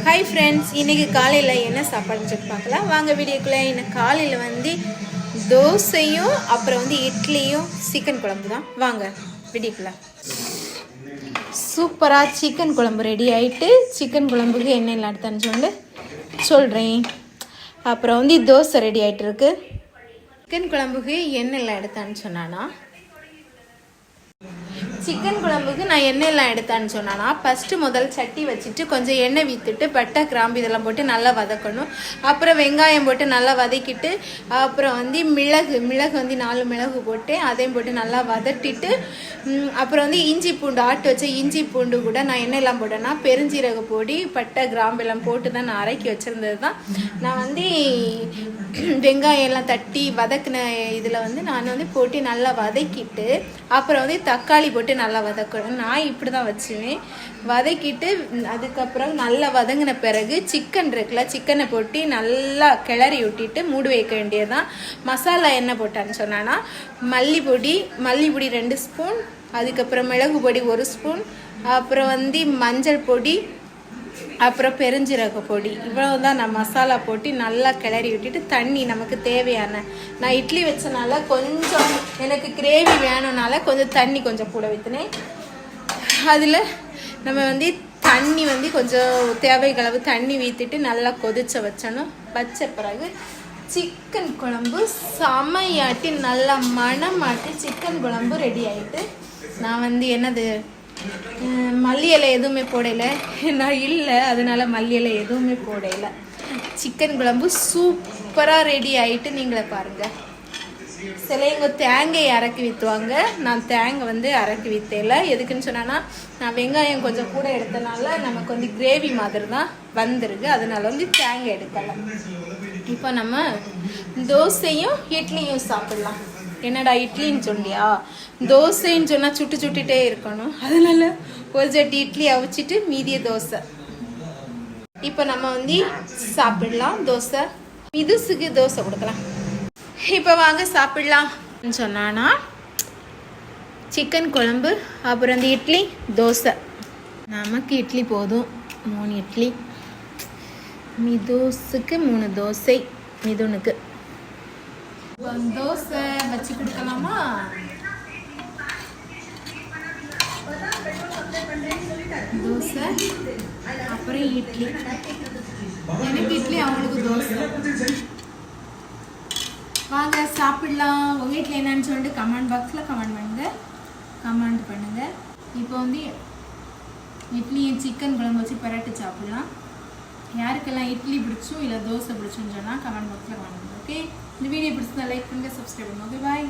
Hi friends, இன்றைக்கி காலையில் என்ன சாப்பாடுன்னு சொல்லி பார்க்கலாம் வாங்க வீடியோக்குள்ளே. இன்னும் காலையில் வந்து தோசையும் அப்புறம் வந்து இட்லியும் சிக்கன் குழம்பு தான். வாங்க வீடியோக்குள்ளே. சூப்பராக சிக்கன் குழம்பு ரெடி ஆகிட்டு, சிக்கன் குழம்புக்கு எண்ணெயில் எடுத்தான்னு சொல்கிறேன். அப்புறம் வந்து தோசை ரெடி ஆகிட்டு இருக்கு. சிக்கன் குழம்புக்கு எண்ணெயில் எடுத்தான்னு சொன்னானா, சிக்கன் குழம்புக்கு நான் எண்ணெயெல்லாம் எடுத்தான்னு சொன்னான்னா, ஃபஸ்ட்டு முதல் சட்டி வச்சுட்டு கொஞ்சம் எண்ணெய் விற்றுட்டு பட்டை கிராம்பு இதெல்லாம் போட்டு நல்லா வதக்கணும். அப்புறம் வெங்காயம் போட்டு நல்லா வதக்கிட்டு, அப்புறம் வந்து மிளகு வந்து 4 மிளகு போட்டு அதையும் போட்டு நல்லா வதட்டிட்டு, அப்புறம் வந்து இஞ்சி பூண்டு ஆட்டு வச்ச இஞ்சி பூண்டு கூட நான் எண்ணெயெல்லாம் போட்டேன்னா பெருஞ்சீரக பொடி பட்டை கிராம்பு எல்லாம் போட்டு தான் நான் அரைக்கி வச்சுருந்தது தான். நான் வந்து வெங்காயம் எல்லாம் தட்டி வதக்கின இதில் வந்து நான் வந்து போட்டு நல்லா வதக்கிட்டு, அப்புறம் வந்து தக்காளி போட்டு நல்லா வதக்கணும். நான் இப்படி தான் வச்சுவேன். வதக்கிட்டு அதுக்கப்புறம் நல்லா வதங்கின பிறகு சிக்கன் இருக்குல்ல, சிக்கனை போட்டு நல்லா கிளறி விட்டிட்டு மூடி வைக்க வேண்டியதுதான். மசாலா என்ன போட்டான்னு சொன்னான்னா, மல்லிப்பொடி 2 ஸ்பூன், அதுக்கப்புறம் மிளகு பொடி 1 ஸ்பூன், அப்புறம் வந்து மஞ்சள் பொடி, அப்புறம் பெருஞ்சீரக பொடி, இவ்வளோ தான் நான் மசாலா போட்டு நல்லா கிளறி விட்டுட்டு தண்ணி நமக்கு தேவையான, நான் இட்லி வச்சனால கொஞ்சம் எனக்கு கிரேவி வேணும்னால கொஞ்சம் தண்ணி கொஞ்சம் கூட ஊற்றினேன். அதில் நம்ம வந்து தண்ணி வந்து கொஞ்சம் தேவைகளவு தண்ணி ஊற்றிட்டு நல்லா கொதிச்ச வச்ச பிறகு சிக்கன் குழம்பு செமையாட்டி நல்லா மணமாட்டி சிக்கன் குழம்பு ரெடி ஆகிட்டு, நான் வந்து என்னது மல்லி இலை எதுவுமே போடலை, நான் இல்லை அதனால மல்லி இலை எதுவுமே போடலை. சிக்கன் குழம்பு சூப்பராக ரெடி ஆகிட்டு நீங்களே பாருங்கள். சிலைங்க தேங்காய் அரைக்கி விற்றுவாங்க, நான் தேங்காய் வந்து அரைக்கி விற்றல. எதுக்குன்னு சொன்னா, நான் வெங்காயம் கொஞ்சம் கூட எடுத்தனால நமக்கு வந்து கிரேவி மாதிரி தான் வந்துருக்கு, அதனால வந்து தேங்காய் எடுக்கலை. இப்போ நம்ம தோசையும் இட்லியும் சாப்பிடலாம். என்னடா இட்லின்னு சொன்னியா, தோசைன்னு சொன்னால் சுட்டுட்டே இருக்கணும், அதனால ஒரு சட்டி இட்லி அவிச்சிட்டு மீதிய தோசை. இப்போ நம்ம வந்து சாப்பிடலாம். தோசை மிதுசுக்கு தோசை கொடுக்கலாம். இப்போ வாங்க சாப்பிடலாம் சொன்னானா, சிக்கன் குழம்பு அப்புறம் இந்த இட்லி தோசை. நமக்கு இட்லி போதும், 3 இட்லி. மிதுசுக்கு 3 தோசை, மிதுனுக்கு தோசை வச்சு கொடுக்கலாமா? தோசை அப்புறம் இட்லி, எனக்கு இட்லி அவங்களுக்கு தோசை. வாங்க சாப்பிடலாம். உங்கள் வீட்டில் என்னன்னு சொல்லிட்டு கமெண்ட் பாக்ஸில் கமெண்ட் பண்ணுங்க. இப்போ வந்து இட்லியும் சிக்கன் குழம்பு வச்சு பரட்டு சாப்பிடலாம். யாருக்கெல்லாம் இட்லி பிடிச்சும் இல்லை தோசை பிடிச்சுன்னு சொன்னால் கமெண்ட் பாக்ஸில் கமெண்ட் பண்ணுங்க. ஓகே, இந்த வீடியோ பிடிச்சதா லைக் பண்ணுங்கள், சப்ஸ்கிரைப் பண்ணுங்க. ஓகே, பாய்.